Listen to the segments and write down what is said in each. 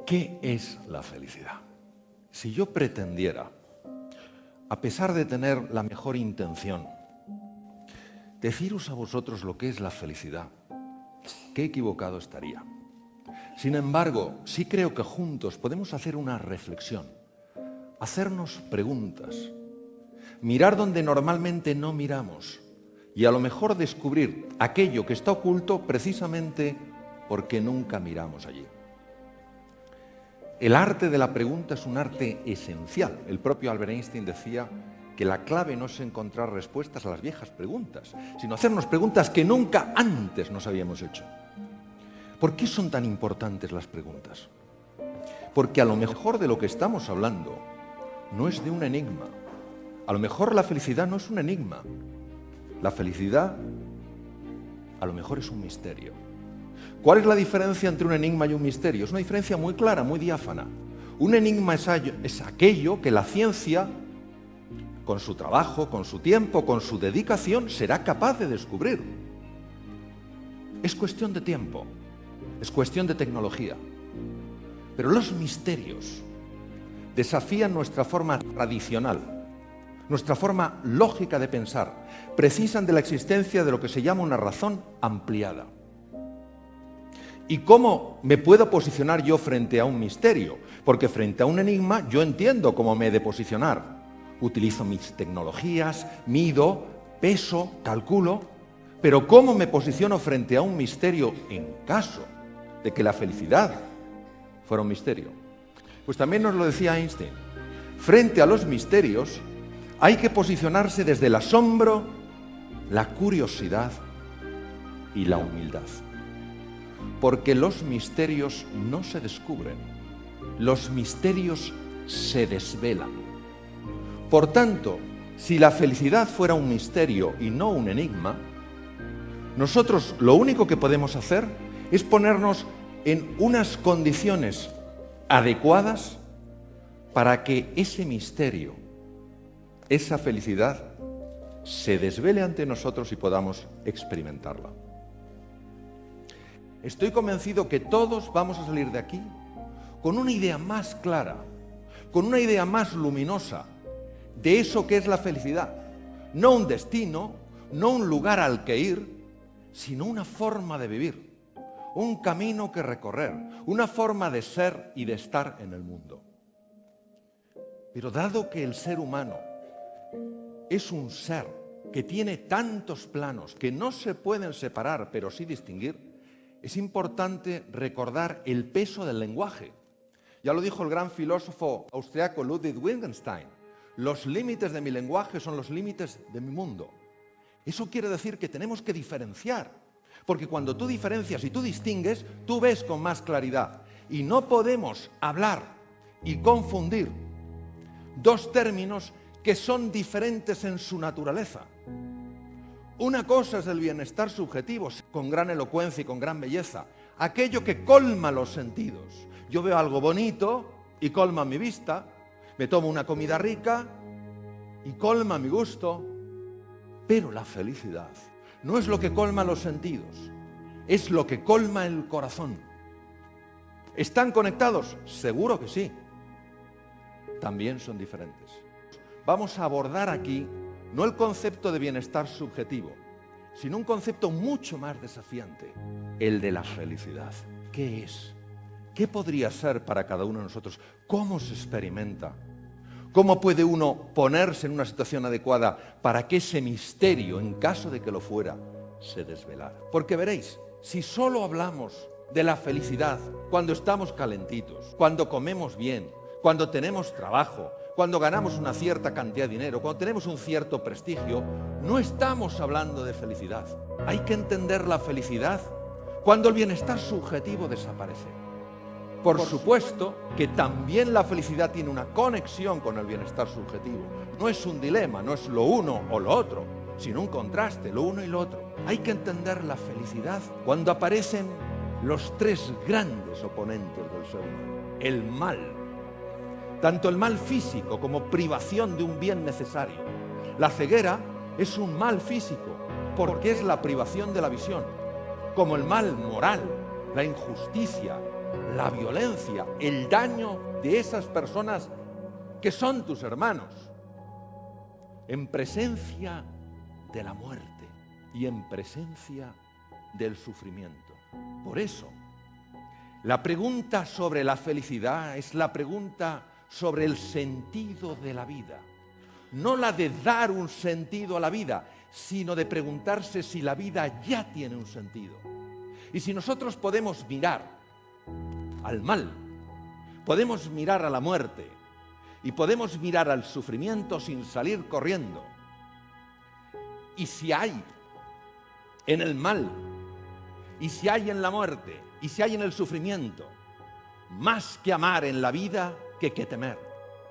¿Qué es la felicidad? Si yo pretendiera, a pesar de tener la mejor intención, deciros a vosotros lo que es la felicidad, qué equivocado estaría. Sin embargo, sí creo que juntos podemos hacer una reflexión, hacernos preguntas, mirar donde normalmente no miramos y a lo mejor descubrir aquello que está oculto precisamente porque nunca miramos allí. El arte de la pregunta es un arte esencial. El propio Albert Einstein decía que la clave no es encontrar respuestas a las viejas preguntas, sino hacernos preguntas que nunca antes nos habíamos hecho. ¿Por qué son tan importantes las preguntas? Porque a lo mejor de lo que estamos hablando no es de un enigma. A lo mejor la felicidad no es un enigma. La felicidad a lo mejor es un misterio. ¿Cuál es la diferencia entre un enigma y un misterio? Es una diferencia muy clara, muy diáfana. Un enigma es aquello que la ciencia, con su trabajo, con su tiempo, con su dedicación, será capaz de descubrir. Es cuestión de tiempo, es cuestión de tecnología. Pero los misterios desafían nuestra forma tradicional, nuestra forma lógica de pensar, precisan de la existencia de lo que se llama una razón ampliada. ¿Y cómo me puedo posicionar yo frente a un misterio? Porque frente a un enigma yo entiendo cómo me he de posicionar. Utilizo mis tecnologías, mido, peso, calculo. Pero ¿cómo me posiciono frente a un misterio en caso de que la felicidad fuera un misterio? Pues también nos lo decía Einstein. Frente a los misterios hay que posicionarse desde el asombro, la curiosidad y la humildad. Porque los misterios no se descubren, los misterios se desvelan. Por tanto, si la felicidad fuera un misterio y no un enigma, nosotros lo único que podemos hacer es ponernos en unas condiciones adecuadas para que ese misterio, esa felicidad, se desvele ante nosotros y podamos experimentarla. Estoy convencido que todos vamos a salir de aquí con una idea más clara, con una idea más luminosa de eso que es la felicidad. No un destino, no un lugar al que ir, sino una forma de vivir, un camino que recorrer, una forma de ser y de estar en el mundo. Pero dado que el ser humano es un ser que tiene tantos planos que no se pueden separar, pero sí distinguir, es importante recordar el peso del lenguaje. Ya lo dijo el gran filósofo austriaco Ludwig Wittgenstein. Los límites de mi lenguaje son los límites de mi mundo. Eso quiere decir que tenemos que diferenciar. Porque cuando tú diferencias y tú distingues, tú ves con más claridad. Y no podemos hablar y confundir dos términos que son diferentes en su naturaleza. Una cosa es el bienestar subjetivo, con gran elocuencia y con gran belleza, aquello que colma los sentidos. Yo veo algo bonito y colma mi vista, me tomo una comida rica y colma mi gusto, pero la felicidad no es lo que colma los sentidos, es lo que colma el corazón. ¿Están conectados? Seguro que sí. También son diferentes. Vamos a abordar aquí no el concepto de bienestar subjetivo, sino un concepto mucho más desafiante, el de la felicidad. ¿Qué es? ¿Qué podría ser para cada uno de nosotros? ¿Cómo se experimenta? ¿Cómo puede uno ponerse en una situación adecuada para que ese misterio, en caso de que lo fuera, se desvelara? Porque veréis, si solo hablamos de la felicidad cuando estamos calentitos, cuando comemos bien, cuando tenemos trabajo, cuando ganamos una cierta cantidad de dinero, cuando tenemos un cierto prestigio, no estamos hablando de felicidad. Hay que entender la felicidad cuando el bienestar subjetivo desaparece. Por supuesto que también la felicidad tiene una conexión con el bienestar subjetivo. No es un dilema, no es lo uno o lo otro, sino un contraste, lo uno y lo otro. Hay que entender la felicidad cuando aparecen los tres grandes oponentes del ser humano. El mal. Tanto el mal físico como privación de un bien necesario. La ceguera es un mal físico porque es la privación de la visión. Como el mal moral, la injusticia, la violencia, el daño de esas personas que son tus hermanos, en presencia de la muerte y en presencia del sufrimiento. Por eso, la pregunta sobre la felicidad es la pregunta sobre el sentido de la vida. No la de dar un sentido a la vida, sino de preguntarse si la vida ya tiene un sentido. Y si nosotros podemos mirar al mal, podemos mirar a la muerte y podemos mirar al sufrimiento sin salir corriendo. Y si hay en el mal, y si hay en la muerte, y si hay en el sufrimiento, más que amar en la vida que temer.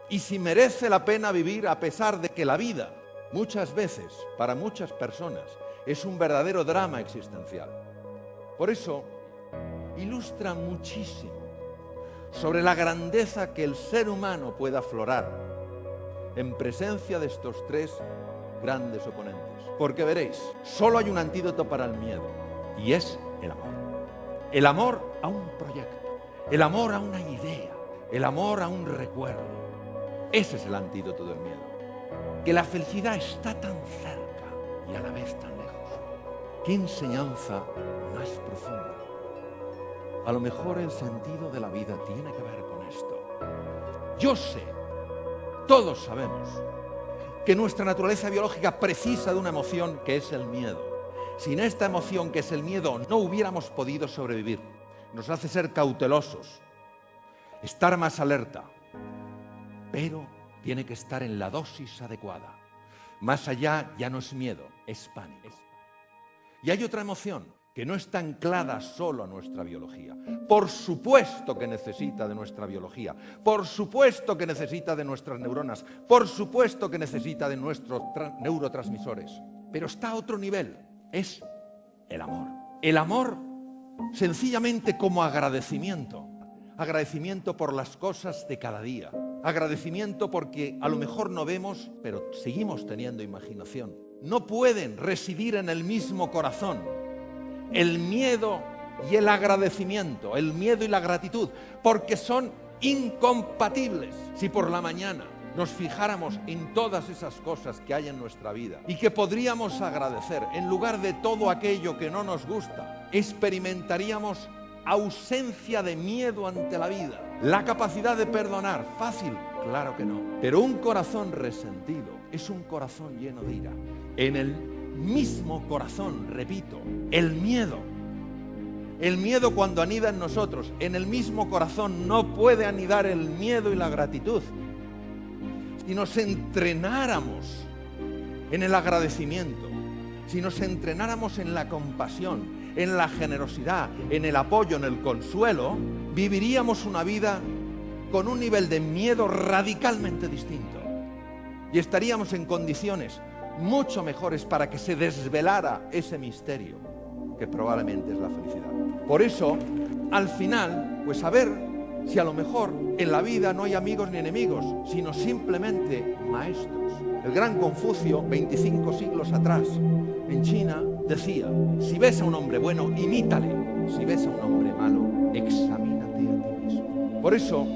Y si merece la pena vivir a pesar de que la vida, muchas veces, para muchas personas, es un verdadero drama existencial. Por eso, ilustra muchísimo sobre la grandeza que el ser humano pueda aflorar en presencia de estos tres grandes oponentes. Porque veréis, solo hay un antídoto para el miedo, y es el amor. El amor a un proyecto, el amor a una idea, el amor a un recuerdo. Ese es el antídoto del miedo. Que la felicidad está tan cerca y a la vez tan lejos. ¿Qué enseñanza más profunda? A lo mejor el sentido de la vida tiene que ver con esto. Yo sé, todos sabemos, que nuestra naturaleza biológica precisa de una emoción que es el miedo. Sin esta emoción que es el miedo no hubiéramos podido sobrevivir. Nos hace ser cautelosos, estar más alerta, pero tiene que estar en la dosis adecuada. Más allá ya no es miedo, es pánico. Y hay otra emoción que no está anclada solo a nuestra biología. Por supuesto que necesita de nuestra biología, por supuesto que necesita de nuestras neuronas, por supuesto que necesita de nuestros neurotransmisores, pero está a otro nivel, es el amor. El amor sencillamente como agradecimiento, agradecimiento por las cosas de cada día, agradecimiento porque a lo mejor no vemos, pero seguimos teniendo imaginación. No pueden residir en el mismo corazón el miedo y el agradecimiento, el miedo y la gratitud, porque son incompatibles. Si por la mañana nos fijáramos en todas esas cosas que hay en nuestra vida y que podríamos agradecer, en lugar de todo aquello que no nos gusta, experimentaríamos ausencia de miedo ante la vida. La capacidad de perdonar, fácil, claro que no. Pero un corazón resentido es un corazón lleno de ira. En el mismo corazón, repito, el miedo cuando anida en nosotros, en el mismo corazón no puede anidar el miedo y la gratitud. Si nos entrenáramos en el agradecimiento, si nos entrenáramos en la compasión, en la generosidad, en el apoyo, en el consuelo, viviríamos una vida con un nivel de miedo radicalmente distinto y estaríamos en condiciones mucho mejores para que se desvelara ese misterio que probablemente es la felicidad. Por eso, al final, pues a ver si a lo mejor en la vida no hay amigos ni enemigos, sino simplemente maestros. El gran Confucio, 25 siglos atrás, en China, decía: si ves a un hombre bueno, imítale. Si ves a un hombre malo, examínate a ti mismo. Por eso,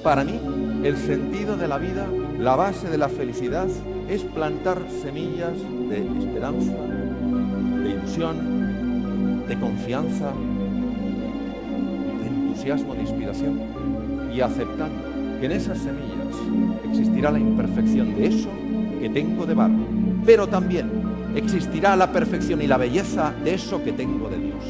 para mí, el sentido de la vida, la base de la felicidad, es plantar semillas de esperanza, de ilusión, de confianza, de entusiasmo, de inspiración, y aceptando que en esas semillas existirá la imperfección de eso que tengo de barro, pero también existirá la perfección y la belleza de eso que tengo de Dios.